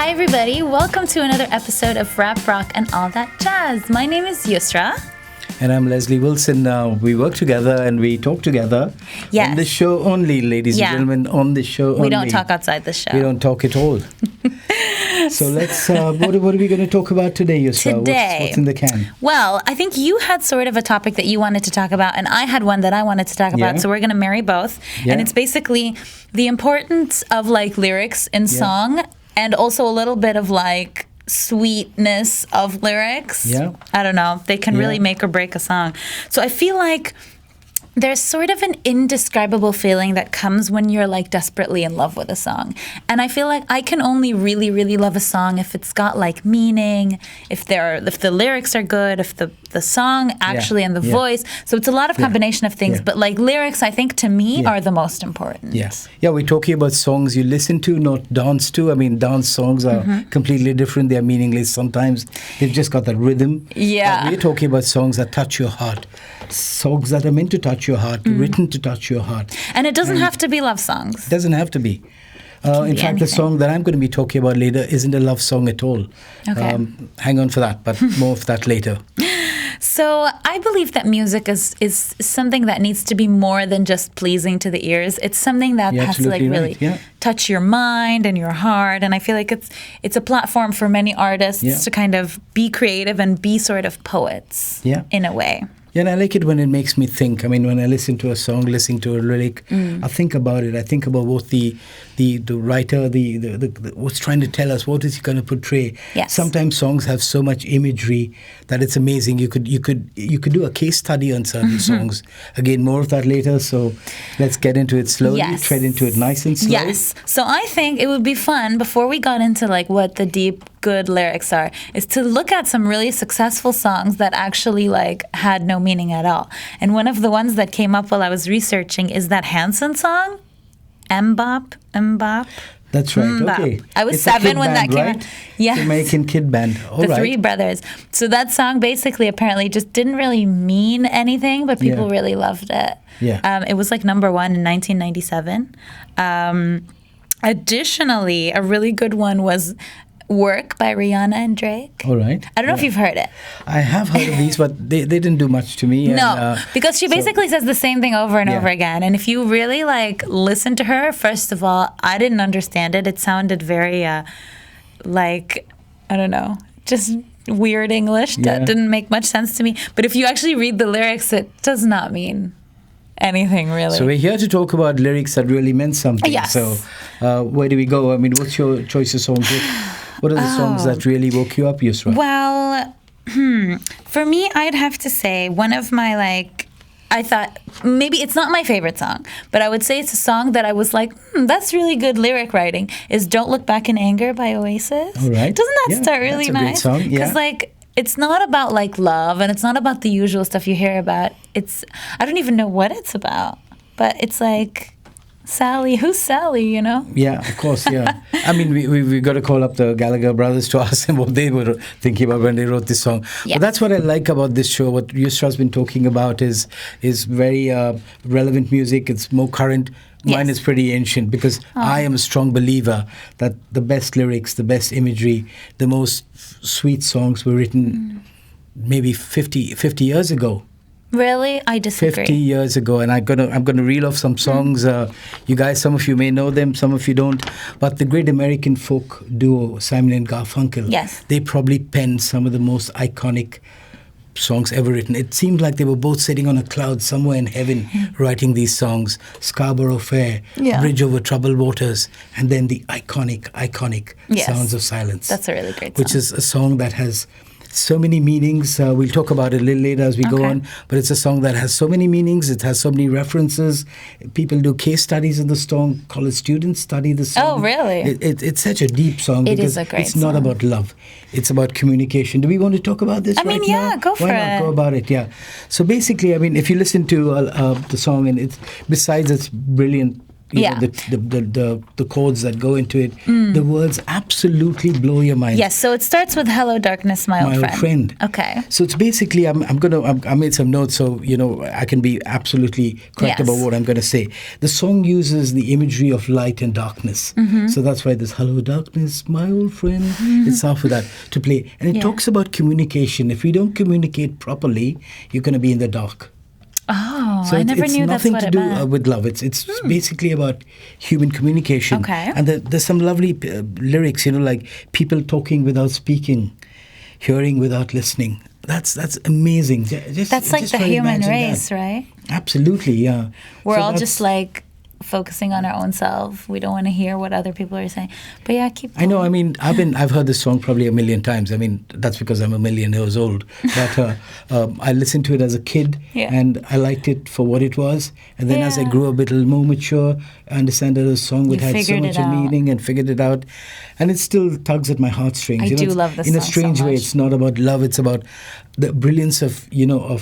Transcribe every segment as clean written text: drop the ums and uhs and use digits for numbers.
Hi, everybody. Welcome to another episode of Rap, Rock, and All That Jazz. My name is Yousra. And I'm Leslie Wilson. We work together and we talk together on the show only, ladies and gentlemen, on the show only. We don't talk outside the show. We don't talk at all. So let's, what are we going to talk about today, Yousra? Today. What's in the can? Well, I think you had sort of a topic that you wanted to talk about, and I had one that I wanted to talk about, so we're going to marry both. Yeah. And it's basically the importance of, like, lyrics in song, and also a little bit of, like, sweetness of lyrics. Yeah. I don't know. They can really make or break a song. So I feel like there's sort of an indescribable feeling that comes when you're like desperately in love with a song. And I feel like I can only really, really love a song if it's got like meaning, if the lyrics are good, if the song actually and the voice. So it's a lot of combination of things, but like lyrics, I think to me are the most important. Yes. Yeah, we're talking about songs you listen to, not dance to. I mean, dance songs are completely different. They're meaningless. Sometimes they've just got that rhythm. Yeah. But we're talking about songs that touch your heart. Songs that are meant to touch your heart, written to touch your heart. And it doesn't have to be love songs. It doesn't have to be. In fact, the song that I'm going to be talking about later isn't a love song at all. Okay. Hang on for that, but more of that later. So I believe that music is something that needs to be more than just pleasing to the ears. It's something that has to like really touch your mind and your heart. And I feel like it's a platform for many artists to kind of be creative and be sort of poets in a way. Yeah, and I like it when it makes me think. I mean, when I listen to a song, listen to a lyric, I think about it. I think about what the writer, the what's trying to tell us. What is he going to portray? Yes. Sometimes songs have so much imagery that it's amazing. You could do a case study on certain songs. Again, more of that later. So let's get into it slowly. Tread into it nice and slow. Yes. So I think it would be fun before we got into like what the deep good lyrics are, is to look at some really successful songs that actually like had no meaning at all. And one of the ones that came up while I was researching is that Hanson song, Mbop. That's right. Mbop. Okay. I was 7 when that came out. Yeah. Jamaican kid band. The Three Brothers. So that song basically apparently just didn't really mean anything, but people really loved it. Yeah. It was like number 1 in 1997. Additionally, a really good one was Work by Rihanna and Drake. All right. I don't know if you've heard it. I have heard of these, but they didn't do much to me. No, because she basically says the same thing over and over again. And if you really like listen to her, first of all, I didn't understand it. It sounded very like, I don't know, just weird English that didn't make much sense to me. But if you actually read the lyrics, it does not mean anything really. So we're here to talk about lyrics that really meant something. Yes. So where do we go? I mean, what's your choice of songs? What are the songs that really woke you up, Yousra? Well, for me, I'd have to say one of my I thought maybe it's not my favorite song, but I would say it's a song that I was like, that's really good lyric writing, is Don't Look Back in Anger by Oasis. All right. Doesn't that start really nice? That's a great song, because it's not about like love, and it's not about the usual stuff you hear about. I don't even know what it's about, but it's like, Sally, who's Sally, you know? Yeah, of course, yeah. I mean, we got to call up the Gallagher brothers to ask them what they were thinking about when they wrote this song. Yeah. But that's what I like about this show. What Yousra's been talking about is very relevant music. It's more current. Mine is pretty ancient because I am a strong believer that the best lyrics, the best imagery, the most sweet songs were written maybe 50 years ago. Really? I disagree. 50 years ago, and I'm gonna reel off some songs. You guys, some of you may know them, some of you don't. But the great American folk duo Simon and Garfunkel, they probably penned some of the most iconic songs ever written. It seemed like they were both sitting on a cloud somewhere in heaven writing these songs. Scarborough Fair, Bridge Over Troubled Waters, and then the iconic Sounds of Silence. That's a really great song. Which is a song that has so many meanings. We'll talk about it a little later as we go on. But it's a song that has so many meanings. It has so many references. People do case studies of the song. College students study the song. Oh, really? It's such a deep song. It because is a great it's not about love. It's about communication. Do we want to talk about this I mean, now? Go for it. Why not go about it? Yeah. So basically, I mean, if you listen to the song, and it's besides its brilliant the chords that go into it, the words absolutely blow your mind. Yes, so it starts with "Hello, darkness, my old friend." Okay. So it's basically, I made some notes so I can be absolutely correct about what I'm going to say. The song uses the imagery of light and darkness. So that's why this "Hello, darkness, my old friend." It's off with that to play, and it talks about communication. If we don't communicate properly, you're going to be in the dark. Oh, so I never knew that's what it meant. It's nothing to do with love. It's basically about human communication. Okay. And there's some lovely lyrics, like people talking without speaking, hearing without listening. That's amazing. That's like the human race, right? Absolutely, yeah. We're all just like focusing on our own self. We don't want to hear what other people are saying. But yeah, keep going. I know. I mean, I've heard this song probably a million times. I mean, that's because I'm a million years old. But I listened to it as a kid, and I liked it for what it was. And then as I grew a bit more mature, I understand that the song would have so much meaning and figured it out. And it still tugs at my heartstrings. I do love this song in a strange so much. way. It's not about love. It's about the brilliance of a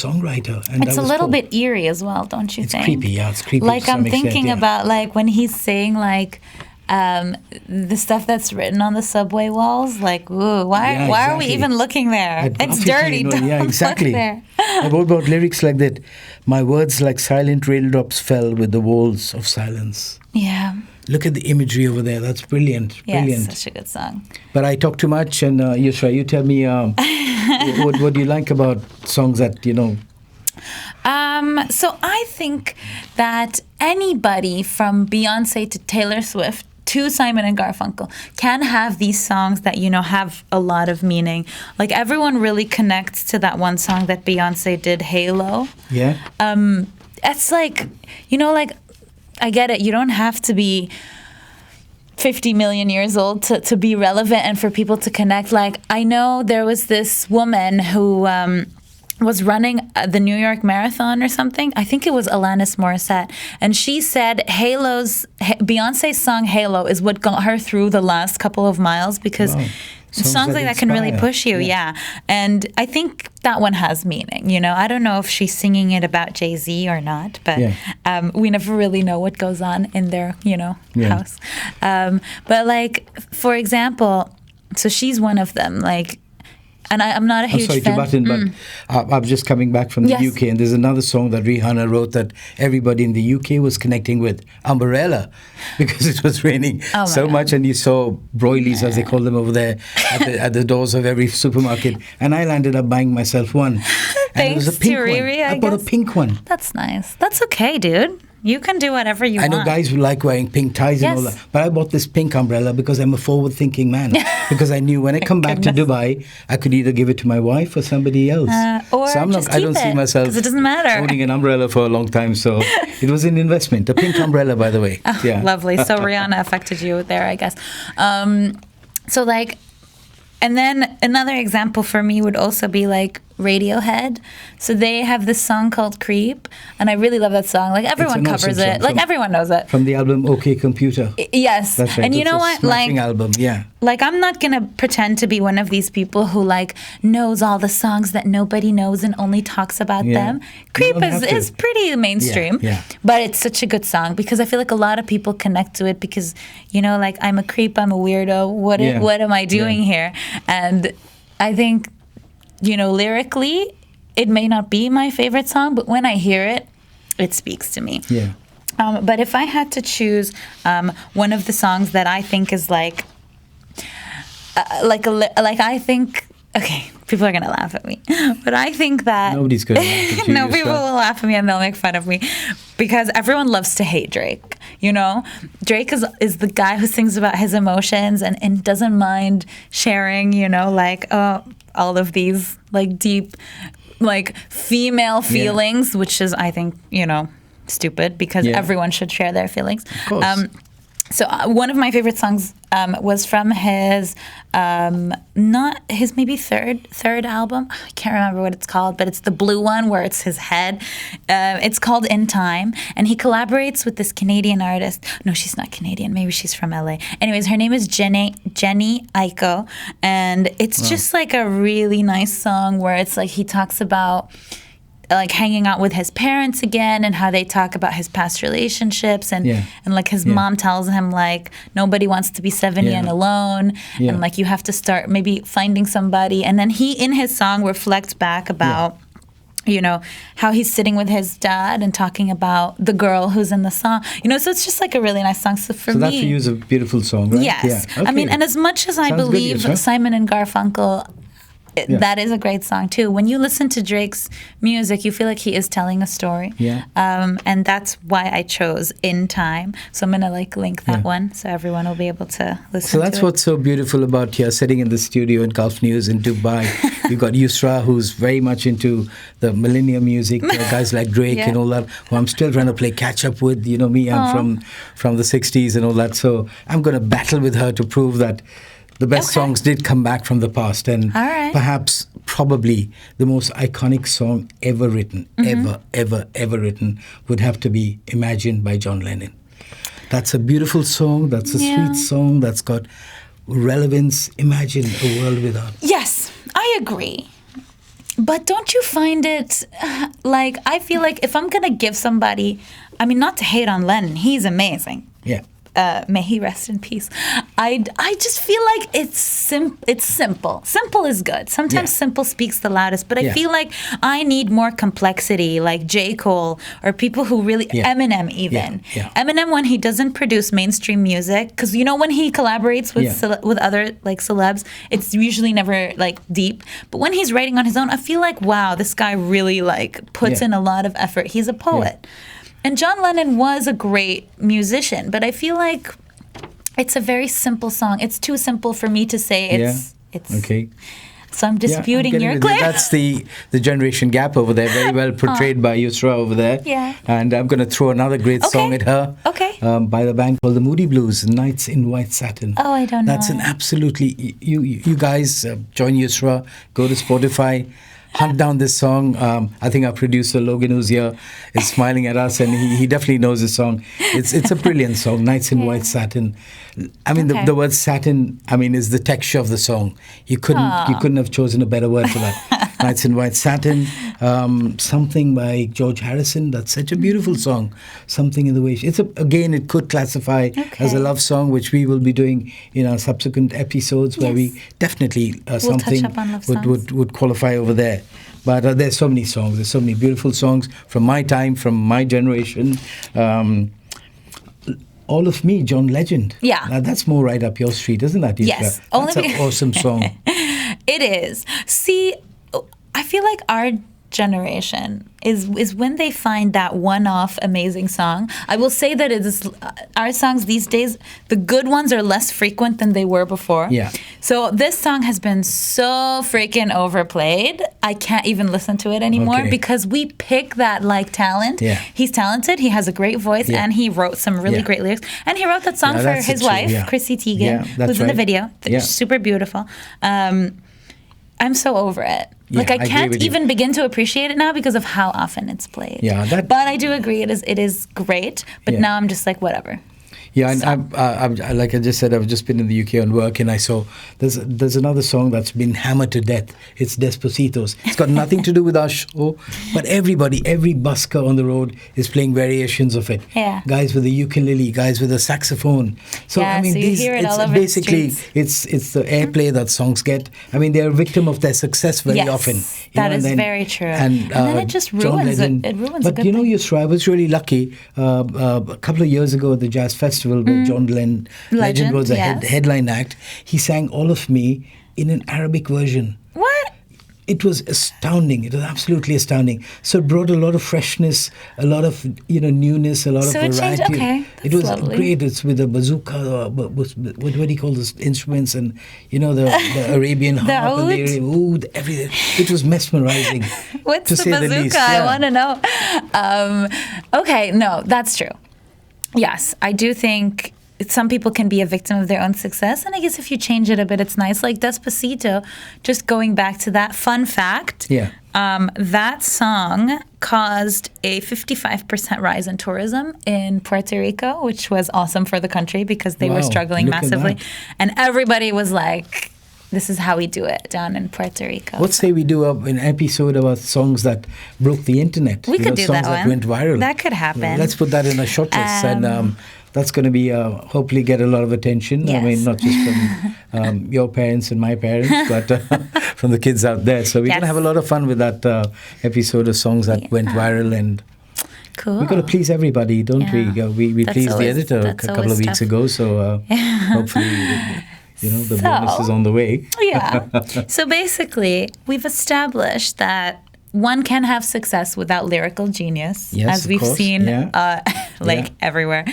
songwriter. And it's a little bit eerie as well, don't you think? It's creepy. Yeah, it's creepy. Like I'm thinking about like when he's saying like the stuff that's written on the subway walls. Like, ooh, why are we even looking there? It's dirty. Don't exactly. look there. I wrote about lyrics like that. My words like silent raindrops fell with the walls of silence. Yeah. Look at the imagery over there. That's brilliant. Yeah, brilliant. Such a good song. But I talk too much, and Yousra, you tell me what do you like about songs that So I think that anybody from Beyonce to Taylor Swift to Simon and Garfunkel can have these songs that have a lot of meaning. Like everyone really connects to that one song that Beyonce did, Halo. Yeah. It's like like I get it. You don't have to be 50 million years old to be relevant and for people to connect. Like I know there was this woman who was running the New York Marathon or something. I think it was Alanis Morissette. And she said Beyonce's song Halo is what got her through the last couple of miles because songs like that can really push you. Yeah. And I think that one has meaning. I don't know if she's singing it about Jay-Z or not, but we never really know what goes on in their, house. But like, for example, so she's one of them, like, and I'm not a huge fan. I'm sorry to butt in, but I'm just coming back from the UK, and there's another song that Rihanna wrote that everybody in the UK was connecting with, Umbrella, because it was raining so much, and you saw broilies, as they call them over there, at the doors of every supermarket, and I landed up buying myself one. And it was a pink one. I bought a pink one. That's nice. That's okay, dude. You can do whatever you want. I know guys who like wearing pink ties and all that, but I bought this pink umbrella because I'm a forward-thinking man. Because I knew when I come back to Dubai, I could either give it to my wife or somebody else. Or so I don't see myself because it doesn't matter. Owning an umbrella for a long time, so it was an investment. A pink umbrella, by the way. Oh, yeah. Lovely. So Rihanna affected you there, I guess. So like, and then another example for me would also be like Radiohead. So they have this song called Creep, and I really love that song. Like everyone covers it. Like everyone knows it. From the album OK Computer. Yes. That's right. And you know what? Like album, yeah. Like I'm not going to pretend to be one of these people who like knows all the songs that nobody knows and only talks about them. Creep is pretty mainstream. Yeah. But it's such a good song because I feel like a lot of people connect to it because, like I'm a creep, I'm a weirdo. What am I doing here? And I think lyrically, it may not be my favorite song, but when I hear it, it speaks to me. Yeah. But if I had to choose one of the songs that I think is like I think, okay, people are gonna laugh at me, but I think that nobody's gonna laugh at you. No, people will laugh at me and they'll make fun of me because everyone loves to hate Drake. Drake is the guy who sings about his emotions and doesn't mind sharing. All of these like deep, like female feelings, which is I think stupid because everyone should share their feelings. Of course. So one of my favorite songs was from his, not his maybe third album. I can't remember what it's called, but it's the blue one where it's his head. It's called In Time, and he collaborates with this Canadian artist. No, she's not Canadian. Maybe she's from LA. Anyways, her name is Jenny Aiko, and it's just like a really nice song where it's like he talks about like hanging out with his parents again, and how they talk about his past relationships, and like his mom tells him like nobody wants to be 70 and alone, and like you have to start maybe finding somebody. And then he in his song reflects back about you know, how he's sitting with his dad and talking about the girl who's in the song. You know, so it's just like a really nice song. So for me... So that for you is a beautiful song, right? Yes. Yeah. Okay. I mean, and as much as I believe Simon and Garfunkel... That is a great song too. When you listen to Drake's music, you feel like he is telling a story. Yeah. And that's why I chose In Time. So I'm gonna like link that one so everyone will be able to listen. So that's what's so beautiful about here, sitting in the studio in Gulf News in Dubai. You've got Yousra, who's very much into the millennium music, guys like Drake and all that, who I'm still trying to play catch up with. You know me, I'm from the 60s and all that. So I'm gonna battle with her to prove that the best songs did come back from the past, and perhaps, probably, the most iconic song ever written, ever written, would have to be Imagine by John Lennon. That's a beautiful song, that's a sweet song, that's got relevance. Imagine a world without. Yes, I agree. But don't you find it, like, I feel like if I'm going to give somebody, I mean, not to hate on Lennon, he's amazing. Yeah. May he rest in peace. I just feel like it's simple. Simple is good. Sometimes simple speaks the loudest, but I feel like I need more complexity, like J. Cole or people who really, Eminem even. Eminem, when he doesn't produce mainstream music, because you know when he collaborates with other like celebs, it's usually never like deep. But when he's writing on his own, I feel like, wow, this guy really like puts in a lot of effort. He's a poet. And John Lennon was a great musician, but I feel like it's a very simple song. It's too simple for me to say it's okay. So I'm disputing your claim. That's the generation gap over there, very well portrayed by Yousra over there. Yeah. And I'm going to throw another great song at her. Okay. By the band called the Moody Blues, Nights in White Satin. Oh, I don't know. That's an absolutely... You guys join Yousra, go to Spotify, hunt down this song. I think our producer Logan, who's here, is smiling at us, and he definitely knows the song. It's a brilliant song, Nights in White Satin. I mean, the word satin, I mean, is the texture of the song. You couldn't have chosen a better word for that. Nights in White Satin, something by George Harrison. That's such a beautiful song. Something in the way. Again, it could classify as a love song, which we will be doing in our subsequent episodes, where we definitely something would qualify over there. But there's so many songs. There's so many beautiful songs from my time, from my generation. All of Me, John Legend. Yeah. Now, that's more right up your street, isn't that, Yousra? Yes. That's an awesome song. It is. See, I feel like our generation is when they find that one-off amazing song. I will say that it is our songs these days, the good ones are less frequent than they were before. Yeah. So this song has been so freaking overplayed. I can't even listen to it anymore because we pick that like talent. Yeah. He's talented. He has a great voice and he wrote some really great lyrics. And he wrote that song for his wife, Chrissy Teigen, who's in the video. Super beautiful. I'm so over it. Like I can't even begin to appreciate it now because of how often it's played. Yeah, but I do agree it is great. But now I'm just like whatever. Yeah, and I'm like I just said, I've just been in the UK on work, and I saw there's another song that's been hammered to death. It's Despositos. It's got nothing to do with our show, but every busker on the road is playing variations of it. Yeah. Guys with a ukulele, guys with a saxophone. So I mean, so you hear it all over basically the streets. it's the airplay that songs get. I mean, they're a victim of their success very often. That is very true. And then it just ruins it. It ruins But you know, Yousra, I was really lucky. A couple of years ago at the Jazz Festival, where John Legend was a headline act, he sang All of Me in an Arabic version. What? It was astounding. It was absolutely astounding. So it brought a lot of freshness, a lot of newness, a lot of variety. It changed. Okay, it was lovely. great. It's with a bazooka. What do you call those instruments? And the Arabian harp and the oud, everything. It was mesmerizing. What's to the say bazooka? The least. I want to know. Okay, no, that's true. Yes, I do think some people can be a victim of their own success. And I guess if you change it a bit, it's nice. Like Despacito, just going back to that fun fact, that song caused a 55% rise in tourism in Puerto Rico, which was awesome for the country because they were struggling massively. And everybody was like, this is how we do it down in Puerto Rico. What say we do an episode about songs that broke the internet? We could do songs that one. That went viral. That could happen. Let's put that in a short list, and that's going to be hopefully get a lot of attention. Yes. I mean, not just from your parents and my parents, but from the kids out there. So we're going to have a lot of fun with that episode of songs that went viral, and cool. we've got to please everybody, don't we? We pleased the editor a couple of weeks ago, so hopefully... the bonus is on the way. Yeah. So basically, we've established that one can have success without lyrical genius, as we've seen everywhere.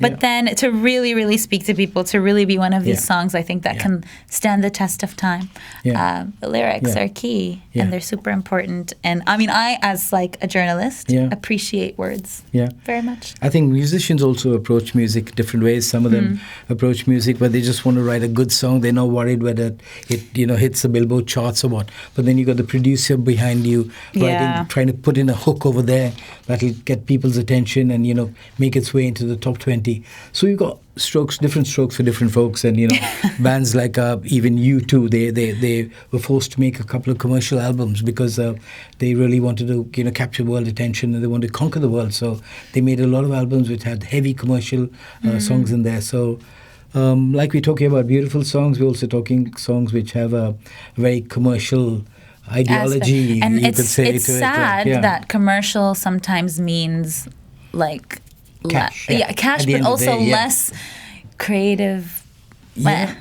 But then to really, really speak to people, to really be one of these songs, I think that can stand the test of time. The lyrics are key, and they're super important. And I mean, I, as like a journalist, appreciate words very much. I think musicians also approach music different ways. Some of them approach music where they just want to write a good song. They're not worried whether it hits the Billboard charts or what. But then you got the producer behind you writing, trying to put in a hook over there that'll get people's attention and make its way into the top 20. So you've got different strokes for different folks, and bands like even U2, they were forced to make a couple of commercial albums because they really wanted to capture world attention, and they wanted to conquer the world. So they made a lot of albums which had heavy commercial songs in there. So like we're talking about beautiful songs, we're also talking songs which have a very commercial ideology, and you could say. It's sad that commercial sometimes means like cash, cash, but also less creative. That.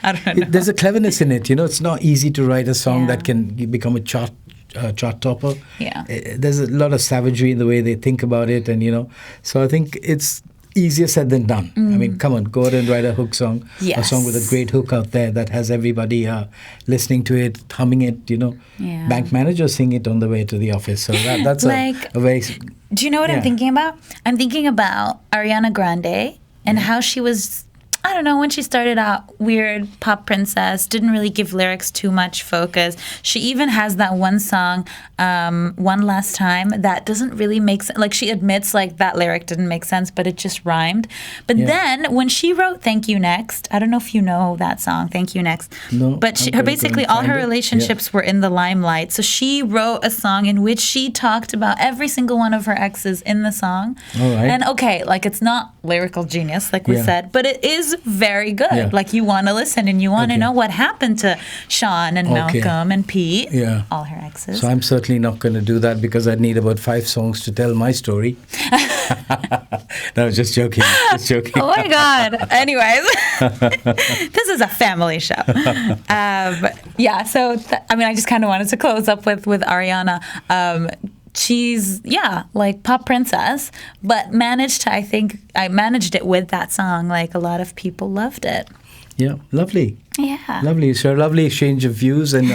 I don't know. There's a cleverness in it. It's not easy to write a song that can become a chart topper. There's a lot of savagery in the way they think about it, and so I think it's easier said than done. I mean, come on, go out and write a hook song, a song with a great hook out there that has everybody listening to it, humming it, bank managers sing it on the way to the office. So that's a very... Do you know what I'm thinking about? I'm thinking about Ariana Grande and how she was... I don't know, when she started out, weird pop princess, didn't really give lyrics too much focus. She even has that one song, One Last Time, that doesn't really make sense. Like, she admits, like, that lyric didn't make sense, but it just rhymed. But then, when she wrote Thank You Next, I don't know if you know that song, Thank You Next. No. But basically, all her relationships were in the limelight. So she wrote a song in which she talked about every single one of her exes in the song. All right. And, it's not lyrical genius, like we said, but it is very good. Like, you want to listen and you want to know what happened to Sean and Malcolm and Pete, all her exes. So I'm certainly not going to do that because I'd need about 5 songs to tell my story. No, just joking. Oh my God. Anyways, this is a family show. So I just kind of wanted to close up with Ariana. She's, like pop princess, but I managed it with that song. Like, a lot of people loved it. Yeah, lovely. Yeah. Lovely. So, lovely exchange of views and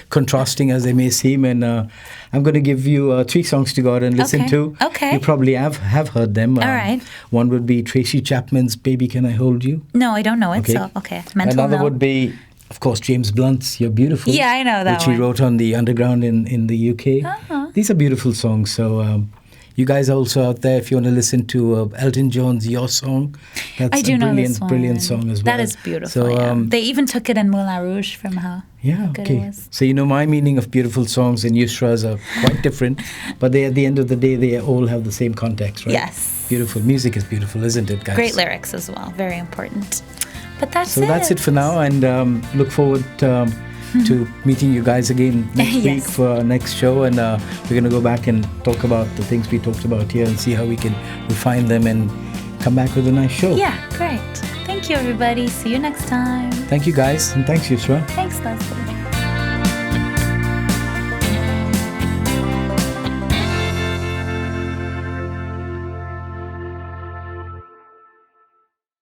contrasting as they may seem. And I'm going to give you 3 songs to go out and listen to. Okay. You probably have heard them. All right. One would be Tracy Chapman's Baby Can I Hold You? No, I don't know it. So, Another would be, of course, James Blunt's You're Beautiful. Yeah, I know that which he wrote on the Underground in the UK. Uh-huh. These are beautiful songs. So you guys are also out there if you want to listen to Elton John's Your Song. That's brilliant song as well. That is beautiful. So, they even took it in Moulin Rouge from how good it was. So my meaning of beautiful songs and Yousra's are quite different, but at the end of the day, they all have the same context, right? Yes. Beautiful. Music is beautiful, isn't it, guys? Great lyrics as well. Very important. But that's that's it for now, and look forward to meeting you guys again next week for our next show, and we're going to go back and talk about the things we talked about here and see how we can refine them and come back with a nice show. Yeah, great. Thank you, everybody. See you next time. Thank you, guys, and thanks, Yousra. Thanks, Leslie.